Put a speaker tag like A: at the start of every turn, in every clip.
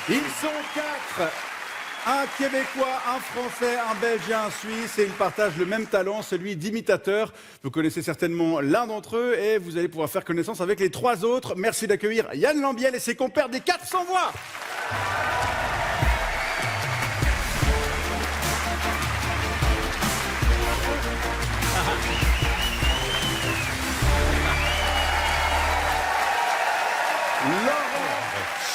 A: Ils sont 4. Un Québécois, un Français, un Belge et un Suisse, et ils partagent le même talent, celui d'imitateur. Vous connaissez certainement l'un d'entre eux et vous allez pouvoir faire connaissance avec les 3 autres. Merci d'accueillir Yann Lambiel et ses compères des 400 voix. Laurent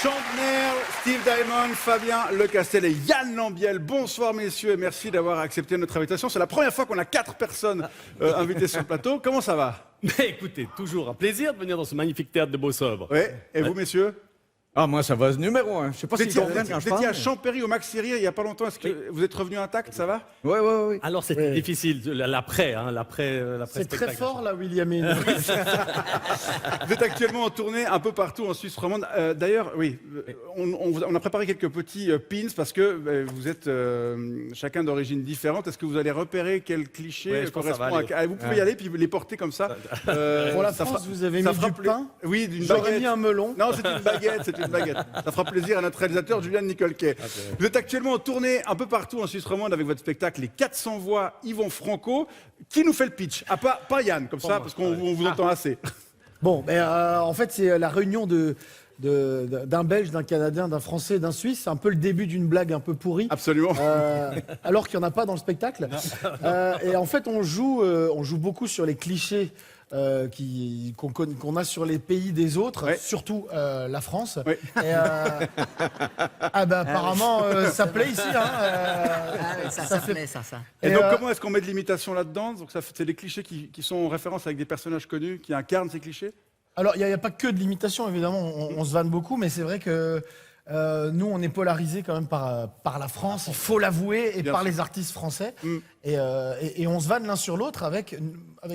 A: Chandner, Steve Diamond, Fabien Lecastel et Yann Lambiel. Bonsoir messieurs et merci d'avoir accepté notre invitation. C'est la première fois qu'on a 4 personnes invitées sur le plateau. Comment ça va?
B: Mais écoutez, toujours un plaisir de venir dans ce magnifique théâtre de Beau-Sobre.
A: Oui, et vous messieurs?
C: Ah, moi, ça va, numéro 1. Je sais pas
A: Vous
C: si
A: étiez,
C: je reviens quand je
A: vous étiez à
C: parle.
A: Champéry au Maxi Rire il n'y a pas longtemps. Est-ce que vous êtes revenu intact, ça va?
C: Ouais.
B: Alors c'était difficile, l'après,
D: C'est très
B: spectacle.
D: fort là, William.
A: Vous êtes actuellement en tournée un peu partout en Suisse romande. D'ailleurs, oui, on a préparé quelques petits pins parce que vous êtes chacun d'origine différente. Est-ce que vous allez repérer quel cliché
B: Ouais, je pense que ça va
A: correspond à... Vous pouvez y aller puis les porter comme ça.
D: Pour la
A: ça
D: France,
A: fera-
D: vous avez
A: ça
D: mis
A: fera
D: du pain.
A: Oui, d'une
D: J'aurais
A: baguette.
D: mis un melon.
A: Non, c'est une baguette, c'est une baguette. Ça fera plaisir à notre réalisateur Julien Nicolquet. Vous êtes actuellement en tournée un peu partout en Suisse romande avec votre spectacle Les 400 voix Yvon Franco. Qui nous fait le pitch? Ah, pas Yann, comme ça, parce qu'on vous entend assez.
D: Bon, en fait, c'est la réunion d'un Belge, d'un Canadien, d'un Français, d'un Suisse. C'est un peu le début d'une blague un peu pourrie.
A: Absolument.
D: Alors qu'il n'y en a pas dans le spectacle. Et en fait, on joue beaucoup sur les clichés qu'on a sur les pays des autres,
A: Ouais.
D: surtout la France.
A: Ouais.
D: Et, apparemment, ça plaît ici.
E: Ça plaît, ça.
A: Et
D: Et,
A: donc, comment est-ce qu'on met de l'imitation là-dedans? Donc, c'est des clichés qui sont en référence avec des personnages connus qui incarnent ces clichés?
D: Alors, il n'y a pas que de l'imitation, évidemment, on se vanne beaucoup, mais c'est vrai que nous, on est polarisé quand même par la France, il faut l'avouer, et
A: Bien
D: par
A: sûr.
D: les artistes français.
A: Mm.
D: Et on se vanne l'un sur l'autre avec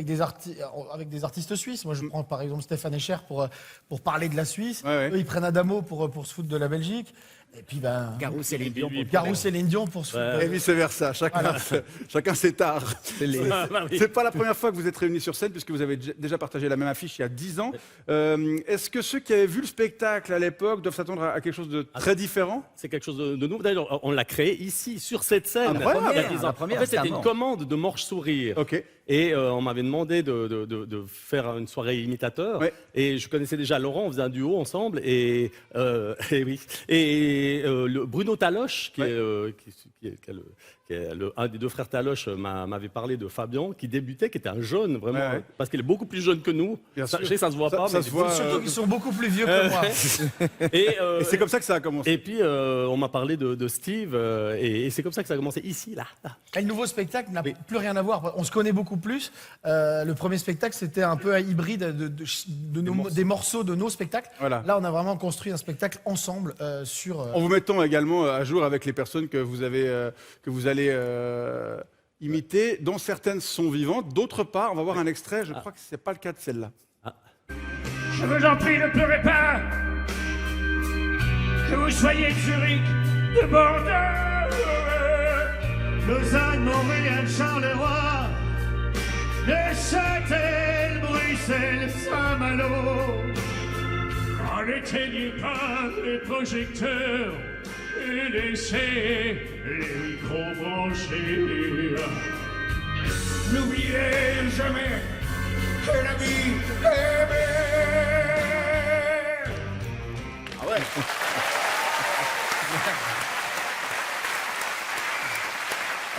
D: des artistes suisses. Moi, je prends par exemple Stéphane Echer pour parler de la Suisse.
A: Ouais.
D: Eux, ils prennent Adamo pour se foutre de la Belgique. Et puis,
E: Garou, c'est les Dion.
D: Garou Céline Dion pour se foutre
A: Et vice-versa, chacun ses tares. C'est pas la première fois que vous êtes réunis sur scène, puisque vous avez déjà partagé la même affiche il y a 10 ans. Est-ce que ceux qui avaient vu le spectacle à l'époque doivent s'attendre à quelque chose de très différent?
B: C'est quelque chose de nouveau. D'ailleurs, on l'a créé ici, sur cette scène.
A: Incroyable.
B: Il y a 10 ans.
E: La première,
B: En fait, c'était
E: c'est
B: une
E: avant.
B: commande de Morche Sourire.
A: Ok.
B: Et on m'avait demandé de faire une soirée imitateur.
A: Ouais.
B: Et je connaissais déjà Laurent, on faisait un duo ensemble. Et oui. Et le Bruno Taloche, qui est un des 2 frères Taloche, m'avait parlé de Fabien, qui débutait, qui était un jeune, vraiment.
A: Ouais.
B: Parce qu'il est beaucoup plus jeune que nous.
A: Bien
B: Ça,
A: sûr.
B: je sais, ça se voit pas.
A: Ça
B: mais
A: se voit.
D: Surtout qu'ils sont beaucoup plus vieux que moi.
B: Et,
A: Et c'est comme ça que ça a commencé.
B: et puis, on m'a parlé de Steve, et c'est comme ça que ça a commencé ici, là.
D: Et le nouveau spectacle n'a plus rien à voir. On se connaît beaucoup plus. Le premier spectacle, c'était un peu un hybride des morceaux de nos spectacles.
A: Voilà.
D: Là, on a vraiment construit un spectacle ensemble sur...
A: En vous mettant également à jour avec les personnes que vous allez imiter, dont certaines sont vivantes, d'autres pas. On va voir un extrait. Je crois que c'est pas le cas de celle-là.
F: Je vous en prie, ne pleurez pas. Que vous soyez de Zurich, de Bordeaux, Lausanne, Montréal, Charleroi, Neuchâtel, Bruxelles, Saint-Malo. N'éteignez pas les projecteurs et laissez les micros branchés. N'oubliez jamais que la vie est belle.
A: Ah ouais.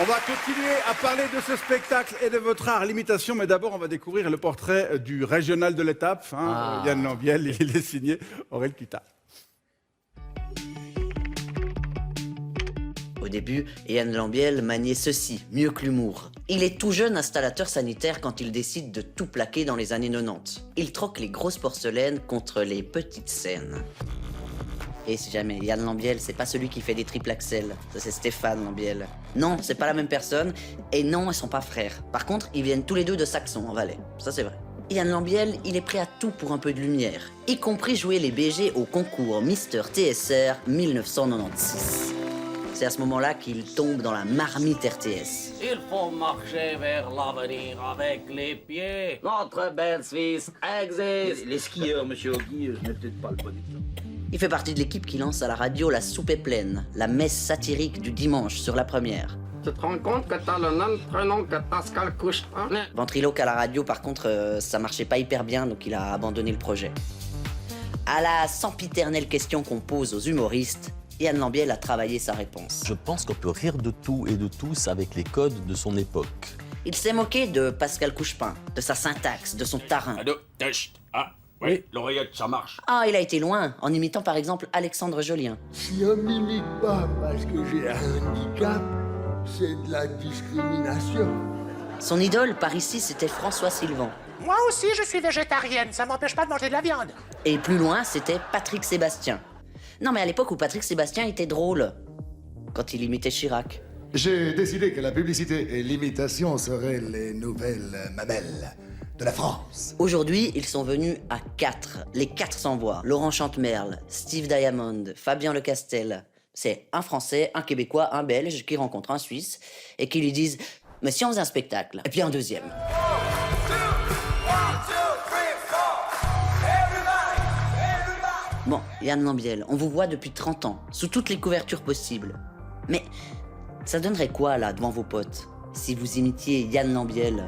A: On va continuer à parler de ce spectacle et de votre art, l'imitation, mais d'abord on va découvrir le portrait du régional de l'étape. Yann Lambiel, il est signé Aurel Cuta.
E: Au début, Yann Lambiel maniait ceci, mieux que l'humour. Il est tout jeune installateur sanitaire quand il décide de tout plaquer dans les années 90. Il troque les grosses porcelaines contre les petites scènes. Et si jamais Yann Lambiel, c'est pas celui qui fait des triple axel, ça c'est Stéphane Lambiel. Non, c'est pas la même personne, et non, ils sont pas frères. Par contre, ils viennent tous les 2 de Saxon, en Valais. Ça c'est vrai. Yann Lambiel, il est prêt à tout pour un peu de lumière, y compris jouer les BG au concours Mister TSR 1996. C'est à ce moment-là qu'il tombe dans la marmite RTS.
G: Il faut marcher vers l'avenir avec les pieds. Notre belle Suisse existe.
H: Les skieurs, monsieur Oggy, je n'ai peut-être pas le bon exemple.
E: Il fait partie de l'équipe qui lance à la radio La Soupe est pleine, la messe satirique du dimanche sur la première.
G: Tu te rends compte que t'as le même prénom que Pascal Couchepin?
E: Ventriloque à la radio, par contre, ça marchait pas hyper bien, donc il a abandonné le projet. À la sempiternelle question qu'on pose aux humoristes, Yann Lambiel a travaillé sa réponse.
H: Je pense qu'on peut rire de tout et de tous avec les codes de son époque.
E: Il s'est moqué de Pascal Couchepin, de sa syntaxe, de son tarin.
F: Ah, oui, l'oreillette, ça marche.
E: Ah, il a été loin, en imitant par exemple Alexandre Jolien.
I: Si on m'imite pas parce que j'ai un handicap, c'est de la discrimination.
E: Son idole, par ici, c'était François Sylvain.
J: Moi aussi, je suis végétarienne, ça m'empêche pas de manger de la viande.
E: Et plus loin, c'était Patrick Sébastien. Non, mais à l'époque où Patrick Sébastien était drôle, quand il imitait Chirac.
I: J'ai décidé que la publicité et l'imitation seraient les nouvelles mamelles de la France.
E: Aujourd'hui, ils sont venus à 4, les 400 voix. Laurent Chantemerle, Steve Diamond, Fabien Lecastel. C'est un Français, un Québécois, un Belge qui rencontre un Suisse et qui lui disent « Mais si on faisait un spectacle ?» Et puis un deuxième. Bon, Yann Lambiel, on vous voit depuis 30 ans, sous toutes les couvertures possibles. Mais ça donnerait quoi, là, devant vos potes, si vous imitiez Yann Lambiel?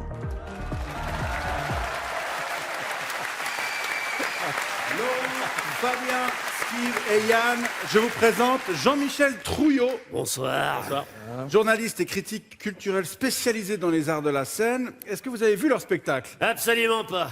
A: Fabien, Steve et Yann, je vous présente Jean-Michel Trouillot.
G: Bonsoir.
A: Journaliste et critique culturel spécialisé dans les arts de la scène. Est-ce que vous avez vu leur spectacle?
G: Absolument pas.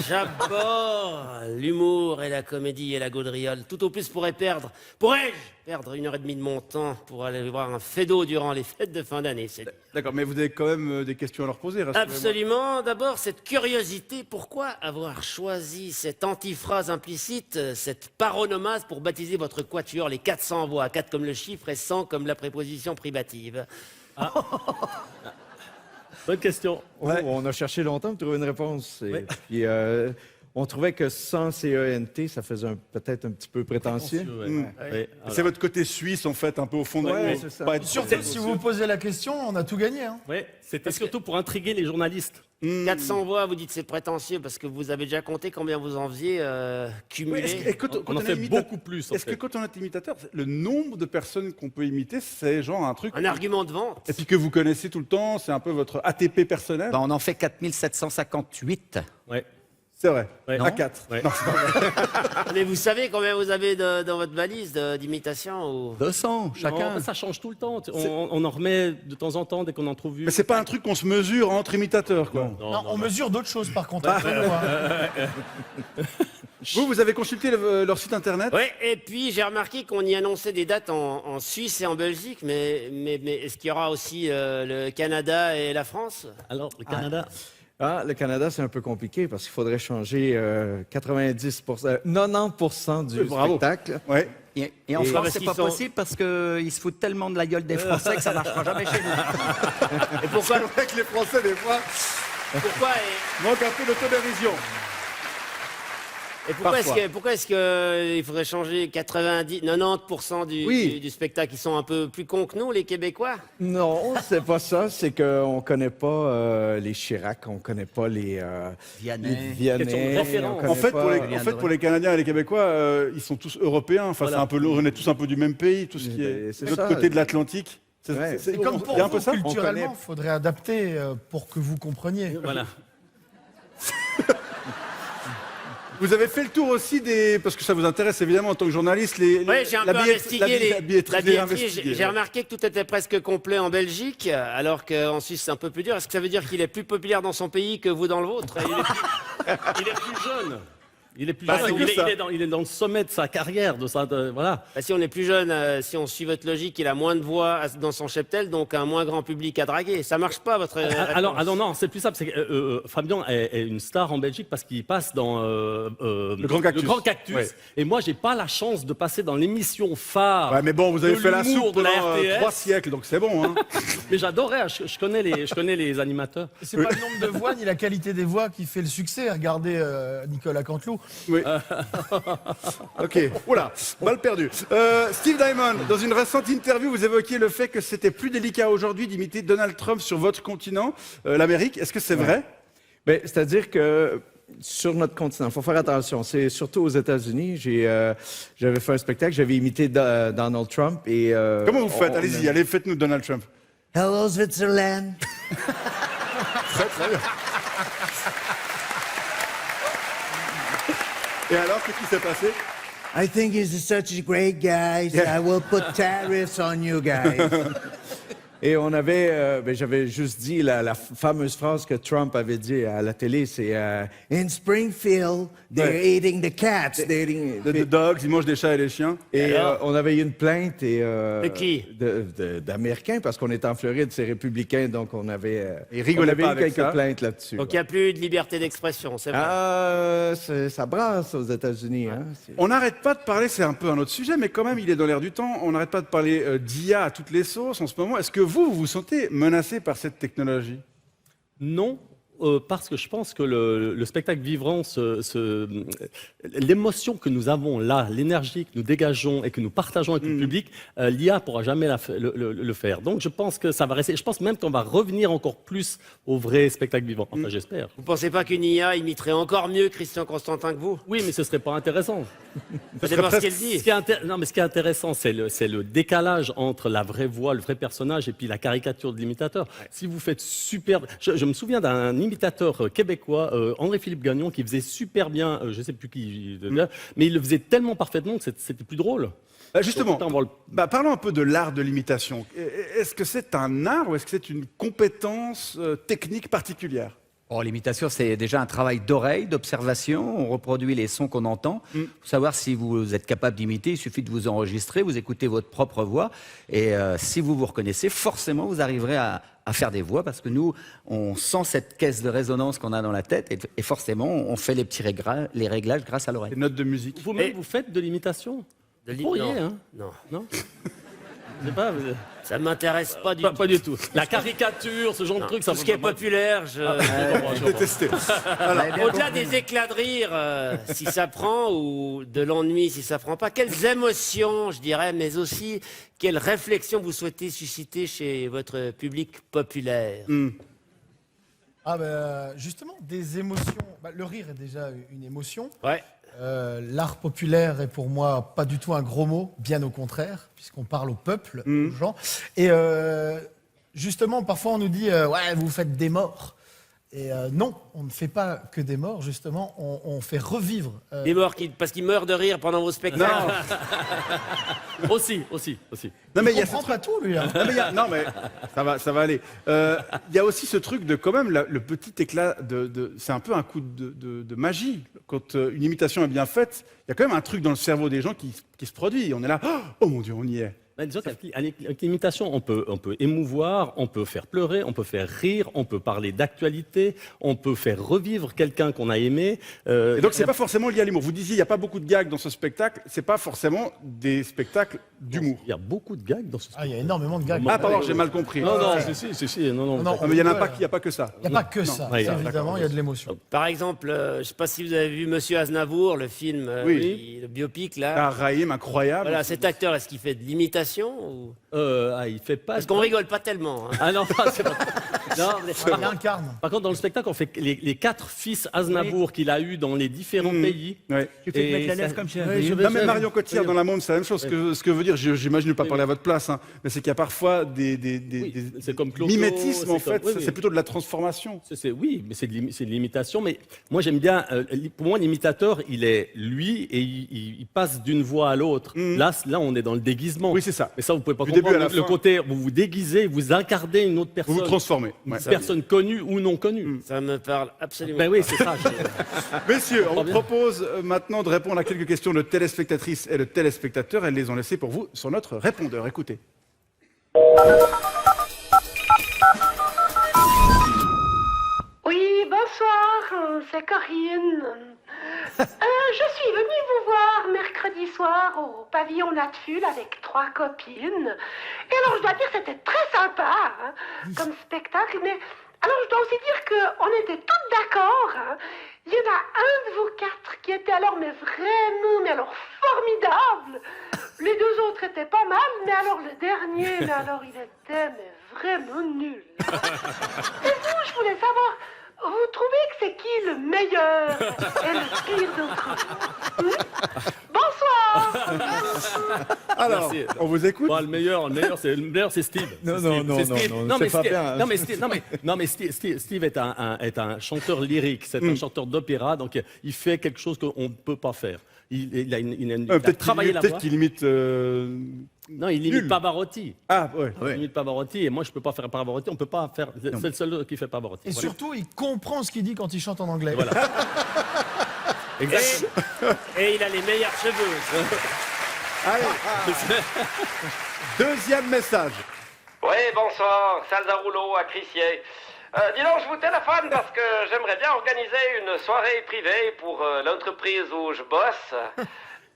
G: J'aborde l'humour et la comédie et la gaudriole. Tout au plus pourrais-je perdre 1h30 de mon temps pour aller voir un fédo durant les fêtes de fin d'année.
A: D'accord, mais vous avez quand même des questions à leur poser, rassurez-moi.
G: Absolument. D'abord, cette curiosité. Pourquoi avoir choisi cette antiphrase implicite, cette paronomase pour baptiser votre quatuor, les 400 voix, 4 comme le chiffre et 100 comme la préposition privative?
B: Bonne question.
C: Ouais. On a cherché longtemps pour trouver une réponse. Puis, on trouvait que sans CENT, ça faisait peut-être un petit peu prétentieux.
A: C'est votre côté suisse, en fait, un peu au fond de
C: Ouais,
A: vous.
C: c'est ça.
A: Pas être
D: Surtout si vous posez la question, on a tout gagné. Hein.
B: Ouais, c'était surtout pour intriguer les journalistes.
G: 400 voix, vous dites c'est prétentieux parce que vous avez déjà compté combien vous en faisiez cumulé.
A: Et quand
B: On en
A: est
B: fait
A: imita-
B: beaucoup plus. en
A: Est-ce que
B: fait.
A: quand on est imitateur, le nombre de personnes qu'on peut imiter, c'est genre un truc...
G: Un argument de vente.
A: Et puis que vous connaissez tout le temps, c'est un peu votre ATP personnel.
K: On en fait 4758.
B: Ouais.
A: C'est vrai.
B: Ouais.
A: À 4.
B: Ouais.
A: Non, c'est pas vrai.
G: Mais vous savez combien vous avez dans votre valise d'imitation ou...
K: 200 chacun.
B: Non, ça change tout le temps. On en remet de temps en temps dès qu'on en trouve une.
A: Mais c'est pas un truc qu'on se mesure entre imitateurs, quoi.
D: Non, on mesure d'autres choses par contre. Après, nous, hein.
A: Vous avez consulté leur site internet?
G: Oui, et puis j'ai remarqué qu'on y annonçait des dates en Suisse et en Belgique, mais est-ce qu'il y aura aussi le Canada et la France?
B: Alors, le Canada.
C: Le Canada, c'est un peu compliqué parce qu'il faudrait changer 90% du
A: Bravo.
C: spectacle.
A: Ouais.
K: Et en
C: Et-
K: France,
G: parce
K: c'est
G: qu'ils
K: pas
G: sont-
K: possible parce qu'ils se foutent tellement de la gueule des Français que ça marchera jamais chez nous.
G: Et pourquoi,
A: C'est vrai que les Français, des fois,
G: pourquoi,
A: manquent un peu d'autodérision.
G: et pourquoi
A: Parfois.
G: est-ce qu'il faudrait changer 90% du spectacle? Ils sont un peu plus cons que nous, les Québécois?
C: Non, c'est pas ça. C'est qu'on connaît pas les Chirac, on connaît pas les
K: Vianney.
C: les Vianney,
B: Question de référence.
C: on connaît
A: En fait,
C: pas-
A: pour les Canadiens et les Québécois, ils sont tous européens. Enfin,
B: Voilà.
A: c'est un peu, on est tous un peu du même pays, tout ce qui est
C: C'est
A: de l'autre
C: ça.
A: côté de l'Atlantique.
C: Ouais.
D: Et comme pour
A: il y a un
D: vous,
A: peu ça.
D: culturellement, il faudrait adapter pour que vous compreniez.
B: Voilà.
A: Vous avez fait le tour aussi des, parce que ça vous intéresse évidemment en tant que journaliste,
G: Oui, j'ai un peu investigué
A: la billetterie,
G: J'ai
A: investigué.
G: remarqué que tout était presque complet en Belgique, alors qu'en Suisse c'est un peu plus dur. Est-ce que ça veut dire qu'il est plus populaire dans son pays que vous dans le vôtre?
B: Il est plus jeune. Il est plus
G: Bah,
B: jeune.
G: c'est
B: Il
G: que
B: est,
G: ça.
B: il est dans le sommet de sa carrière, voilà.
G: Bah, si on est plus jeune, si on suit votre logique, il a moins de voix dans son cheptel, donc un moins grand public à draguer. Ça marche pas, votre
B: Alors,
G: réponse.
B: non, c'est plus simple. C'est que Fabien est une star en Belgique parce qu'il passe dans
A: Le Grand Cactus. Ouais.
B: Et moi, j'ai pas la chance de passer dans l'émission phare.
A: Ouais, mais bon, vous avez
B: de
A: fait la
B: l'humour
A: soupe
B: de la
A: pendant
B: RTS.
A: 3 siècles, donc c'est bon. Hein.
B: Mais j'adorais. Je connais les animateurs.
D: Et c'est pas le nombre de voix ni la qualité des voix qui fait le succès. Regardez Nicolas Canteloup.
A: Oui. Ok, oula, balle perdue. Steve Diamond, dans une récente interview, vous évoquiez le fait que c'était plus délicat aujourd'hui d'imiter Donald Trump sur votre continent, l'Amérique. Est-ce que c'est vrai?
C: Ben, c'est-à-dire que sur notre continent. Il faut faire attention. C'est surtout aux États-Unis. J'avais fait un spectacle, j'avais imité Donald Trump. Et,
A: Comment vous faites? Allez-y, allez, faites-nous Donald Trump.
F: Hello, Switzerland.
A: Très, très bien. Et alors, qu'est-ce qui s'est passé?
F: I think he's such a great guy. So I will put tariffs on you guys.
C: Et on avait, j'avais juste dit la fameuse phrase que Trump avait dit à la télé, c'est
F: In Springfield, they're eating the cats. They're eating...
A: The dogs, ils mangent des chats et des chiens.
C: Et on avait eu une plainte
G: De qui?
C: d'Américains, parce qu'on était en Floride, c'est républicain, donc on avait,
A: Ils rigolaient pas
C: eu
A: avec
C: quelques
A: ça.
C: plaintes là-dessus.
G: Donc il n'y a plus de liberté d'expression, c'est vrai.
C: Ça brasse aux États-Unis. Hein,
A: On n'arrête pas de parler, c'est un peu un autre sujet, mais quand même, il est dans l'air du temps. On n'arrête pas de parler d'IA à toutes les sauces en ce moment. Est-ce que vous vous sentez menacé par cette technologie?
B: Non, parce que je pense que le spectacle vivant, l'émotion que nous avons là, l'énergie que nous dégageons et que nous partageons avec le public, l'IA ne pourra jamais le faire. Donc je pense que ça va rester. Je pense même qu'on va revenir encore plus au vrai spectacle vivant. Enfin, j'espère.
G: Vous pensez pas qu'une IA imiterait encore mieux Christian Constantin que vous?
B: Oui, mais ce serait pas intéressant.
G: C'est pas ce qu'elle dit.
B: Non, mais ce qui est intéressant, c'est le décalage entre la vraie voix, le vrai personnage, et puis la caricature de l'imitateur. Si vous faites super... Je me souviens d'un imitateur québécois, André-Philippe Gagnon, qui faisait super bien, je ne sais plus qui, mais il le faisait tellement parfaitement que c'était plus drôle.
A: Justement, parlons un peu de l'art de l'imitation. Est-ce que c'est un art ou est-ce que c'est une compétence technique particulière?
K: Oh, l'imitation, c'est déjà un travail d'oreille, d'observation. On reproduit les sons qu'on entend. Pour savoir si vous êtes capable d'imiter, il suffit de vous enregistrer, vous écoutez votre propre voix. Et si vous vous reconnaissez, forcément, vous arriverez à faire des voix, parce que nous, on sent cette caisse de résonance qu'on a dans la tête, et forcément, on fait les petits réglages grâce à l'oreille.
A: Les notes de musique.
B: Vous-même, vous faites de l'imitation? Vous pourriez, hein?
G: Non.
B: Je sais pas,
G: Ça m'intéresse pas du tout.
B: pas du tout. La caricature, ce genre de truc, ça
G: Tout ce qui est populaire, je...
A: Détesté.
G: Au-delà des éclats de rire, si ça prend, ou de l'ennui si ça prend pas, quelles émotions, je dirais, mais aussi quelles réflexions vous souhaitez susciter chez votre public populaire?
D: Justement, des émotions. Le rire est déjà une émotion.
G: Ouais.
D: L'art populaire est pour moi pas du tout un gros mot, bien au contraire, puisqu'on parle au peuple, aux gens. Et justement, parfois on nous dit ouais, vous faites des morts. Et non, on ne fait pas que des morts, justement, on fait revivre.
G: Des morts parce qu'ils meurent de rire pendant vos spectacles.
B: aussi.
A: Non, mais
D: il comprend pas tout, lui. Hein.
A: Non, mais ça va aller. Il y a aussi ce truc de quand même le petit éclat c'est un peu un coup de magie. Quand une imitation est bien faite, il y a quand même un truc dans le cerveau des gens qui se produit. On est là, oh mon Dieu, on y est.
B: Disons qu'avec l'imitation, on peut émouvoir, on peut faire pleurer, on peut faire rire, on peut parler d'actualité, on peut faire revivre quelqu'un qu'on a aimé.
A: Et donc, c'est pas forcément lié à l'humour. Vous disiez, il n'y a pas beaucoup de gags dans ce spectacle. C'est pas forcément des spectacles d'humour.
B: Il y a beaucoup de gags dans ce spectacle.
D: Il y a énormément de gags.
A: Ah, pardon, j'ai mal compris.
B: Non, si. Non,
A: mais il n'y a pas que ça.
D: Il n'y a pas que ça. Évidemment, il y a de l'émotion.
G: Par exemple, je ne sais pas si vous avez vu Monsieur Aznavour, le film, le biopic, là.
A: Ah, Raïm, incroyable.
G: Voilà, cet acteur, est-ce qu'il fait de l'imitation ou...
B: il fait pas.
G: Parce qu'on rigole pas tellement. Hein.
B: Ah non, c'est pas. Non,
D: il incarne.
B: Par contre, dans le spectacle, on fait les 4 fils Aznavour qu'il a eu dans les différents pays.
K: Tu fais mettre la lèvre comme ça.
A: Non, mais Marion Cotillard dans La Môme, c'est la même chose. Ce que veut dire, j'imagine ne pas parler à votre place, hein, mais c'est qu'il y a parfois des
B: c'est comme Clo-Clo,
A: mimétismes, en fait.
B: Oui.
A: C'est plutôt de la transformation.
B: Oui, mais c'est de l'imitation. Mais moi, j'aime bien. Pour moi, l'imitateur, il est lui et il passe d'une voix à l'autre. Là, on est dans le déguisement.
A: Oui, c'est ça.
B: Mais ça, vous pouvez pas
A: Du
B: comprendre.
A: début à la
B: Le
A: fin.
B: côté, vous vous déguisez, vous incarnez une autre personne.
A: Vous vous transformez.
B: Une personne connue ou non connue.
G: Ça me parle absolument
B: Ben oui, c'est ça.
A: Messieurs, on vous propose maintenant de répondre à quelques questions de téléspectatrices et de téléspectateurs. Elles les ont laissées pour vous sur notre répondeur. Écoutez.
J: Oui, bonsoir, c'est Corinne. Je suis venue vous voir mercredi soir au pavillon Latful avec 3 copines. Et alors, je dois dire, c'était très sympa hein, comme spectacle, mais alors je dois aussi dire qu'on était toutes d'accord. Hein. Il y en a un de vous 4 qui était alors, mais alors formidable. Les 2 autres étaient pas mal, mais alors le dernier, mais alors il était mais vraiment nul. Et vous, je voulais savoir, vous trouvez que c'est qui le meilleur et le pire d'entre vous? Bonsoir.
A: Alors,
B: Merci.
A: on vous écoute.
B: Bon, le meilleur, c'est Steve.
C: Non,
B: C'est
C: non,
B: Steve.
C: non,
B: C'est
C: non,
B: Steve.
C: non,
B: Non,
C: c'est
B: mais
C: pas
B: Steve-
C: bien.
B: non, mais Steve- non, mais Steve est un chanteur lyrique, c'est un chanteur d'opéra, donc il fait quelque chose qu'on ne peut pas faire. Il a travaillé la voix.
A: Peut-être qu'il imite.
B: Non, il imite
A: nul.
B: Pavarotti.
A: Ah, ouais.
B: Il imite Pavarotti, et moi je ne peux pas faire Pavarotti, on peut pas faire. C'est le seul qui fait Pavarotti.
D: Et
B: Voilà.
D: surtout, il comprend ce qu'il dit quand il chante en anglais.
B: Voilà. Exactement.
G: Et il a les meilleurs cheveux.
A: Allez, deuxième message.
L: Oui, bonsoir, Salzaroulo à Crissier. Dis donc, je vous téléphone parce que j'aimerais bien organiser une soirée privée pour l'entreprise où je bosse,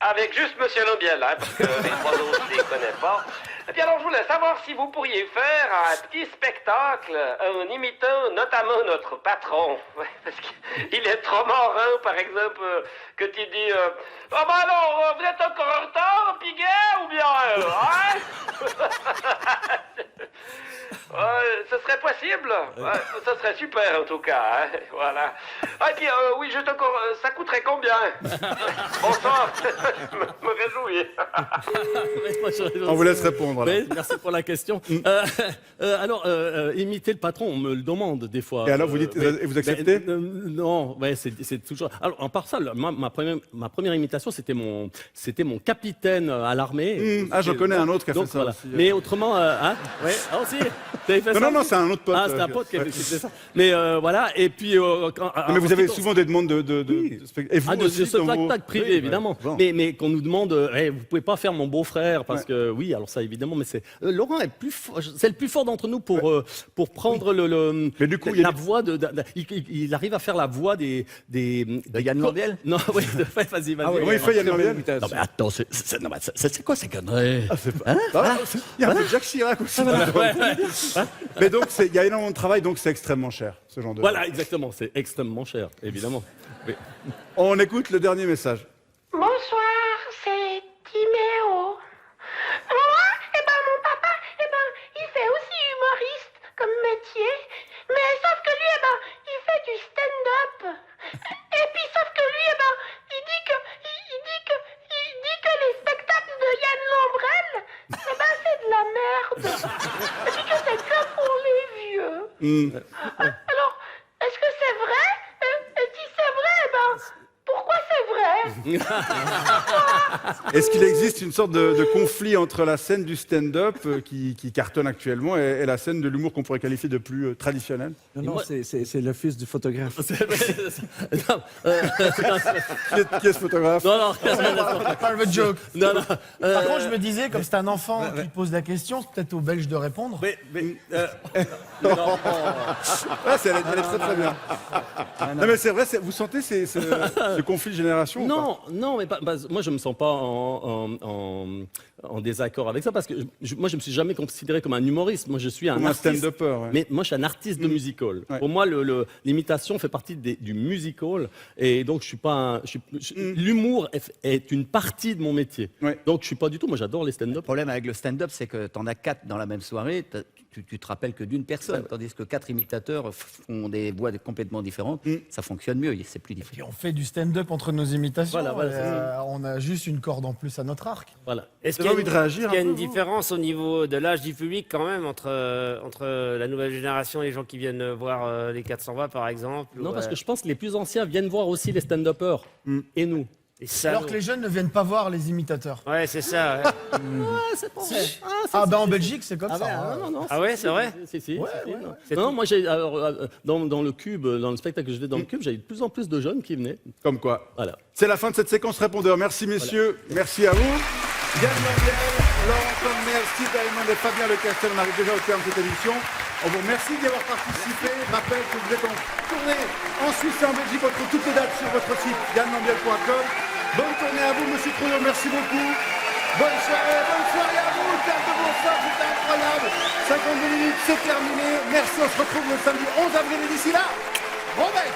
L: avec juste Monsieur Lombiel, hein, parce que les trois autres, je les connais pas. Et puis alors, je voulais savoir si vous pourriez faire un petit spectacle en imitant notamment notre patron. Ouais, parce qu'il est trop marrant, par exemple, que tu dis « Ah bah alors, vous êtes encore en retard, Piguet, ou bien hein? » Ce serait possible. Ouais, ça serait super en tout cas. Hein. Voilà. Ah, et puis, oui, juste encore, ça coûterait combien? Bonsoir. Je me réjouis.
A: On vous laisse répondre. alors.
B: Oui, merci pour la question. Alors, imiter le patron, on me le demande des fois.
A: Et alors, vous dites, et vous acceptez
B: non, ouais, c'est toujours. Alors, en part ça, ma première imitation, c'était mon capitaine à l'armée.
A: Ah, j'en connais un autre qui a fait
B: Donc,
A: ça
B: voilà.
A: aussi.
B: Mais autrement, hein, ouais, ah, aussi. T'avais fait ça
A: Non,
B: aussi
A: c'est un autre pote.
B: Ah, c'est un pote qui avait fait ça. Mais voilà, et puis.
A: Non, mais vous avez souvent des demandes de spectacles. Et vous
B: de
A: aussi,
B: ce
A: dans vos-
B: spectacle privé,
A: Oui,
B: évidemment.
A: bon.
B: Mais qu'on nous demande, hey, vous pouvez pas faire mon beau-frère, parce que oui, alors ça évidemment, mais c'est Laurent est c'est le plus fort d'entre nous pour prendre
A: Mais du coup, il y a
B: la voix il arrive à faire la voix de
K: Yann Lambiel.
B: Non, oui, vas-y.
A: Comment il fait Yann Lambiel
B: Non, mais attends, c'est quoi ces conneries?
A: Il y a un peu de Jacques Chirac aussi. Mais donc, il y a énormément de travail, donc c'est extrêmement cher, ce genre de...
B: Voilà, exactement, c'est extrêmement cher, évidemment. Oui.
A: On écoute le dernier message.
J: Bonsoir, c'est Timéo. Moi, mon papa, il fait aussi humoriste comme métier, mais sauf que lui, il fait du stand-up. Et puis, sauf que lui, il dit que les spectacles de Yann Lambrel, c'est de la merde. Il dit que c'est que pour les vieux. Alors, est-ce que c'est vrai? Et si c'est vrai, pourquoi c'est vrai?
A: Est-ce qu'il existe une sorte de conflit entre la scène du stand-up qui cartonne actuellement et la scène de l'humour qu'on pourrait qualifier de plus traditionnelle?
C: Non, c'est le fils du photographe.
B: Non,
A: Qui est ce photographe?
B: non,
D: Private joke.
B: non.
D: Par contre, je me disais, comme c'est un enfant qui pose la question, c'est peut-être aux Belges de répondre.
B: Mais
A: Ah, elle est très très bien. Non mais c'est vrai, vous sentez ce conflit de génération ou pas?
B: Non, mais moi je me sens pas en désaccord avec ça parce que moi je me suis jamais considéré comme un humoriste. Moi je suis un
A: Comme un
B: artiste.
A: stand-upper, ouais.
B: Mais moi je suis un artiste de musical.
A: Ouais.
B: Pour moi l'imitation fait partie du musical et donc je suis pas. L'humour est une partie de mon métier.
A: Ouais.
B: Donc je suis pas du tout. Moi j'adore les
K: Le
B: stand-up.
K: problème avec le stand-up, c'est que tu en as 4 dans la même soirée, tu te rappelles que d'une personne, tandis que 4 imitateurs font des voix complètement différentes, ça fonctionne mieux, c'est plus
D: Et
K: difficile.
D: on fait du stand-up entre nos imitations.
B: Voilà,
D: et, on a juste une corde en plus à notre arc.
B: Voilà.
G: Est-ce
A: Vous avez envie de réagir
G: qu'il y a
A: un
G: une
A: peu, vous
G: différence au niveau de l'âge du public quand même entre la nouvelle génération et les gens qui viennent voir les 400 voix par exemple?
B: Non,
G: ou,
B: parce que je pense que les plus anciens viennent voir aussi les stand-uppers et nous.
G: les salauds.
D: Alors que les jeunes ne viennent pas voir les imitateurs.
G: Ouais, c'est ça. Ouais.
B: C'est pas
D: Ah, en Belgique, c'est comme ça. hein.
B: non,
G: Ah ouais, c'est vrai?
B: Si,
D: Ouais,
B: non.
G: C'est
B: Non,
G: tout.
B: moi, dans le Cube, dans le spectacle que je faisais dans le Cube, j'avais de plus en plus de jeunes qui venaient.
A: Comme quoi.
B: Voilà.
A: C'est la fin de cette séquence répondeur. Merci messieurs, merci à vous. Yann Lambiel, Laurent Conner, Steve Diamond et Fabien Lecastel, on arrive déjà au terme de cette émission. On vous remercie d'y avoir participé. Je rappelle que vous êtes en tournée en Suisse et en Belgique. On trouve toutes les dates sur votre site yannlambiel.com. Bonne tournée à vous, monsieur Trudeau, merci beaucoup. Bonne soirée à vous. Terre de bonsoir, c'était incroyable. 52 minutes, c'est terminé. Merci, on se retrouve le samedi 11 avril et d'ici là, bon bec.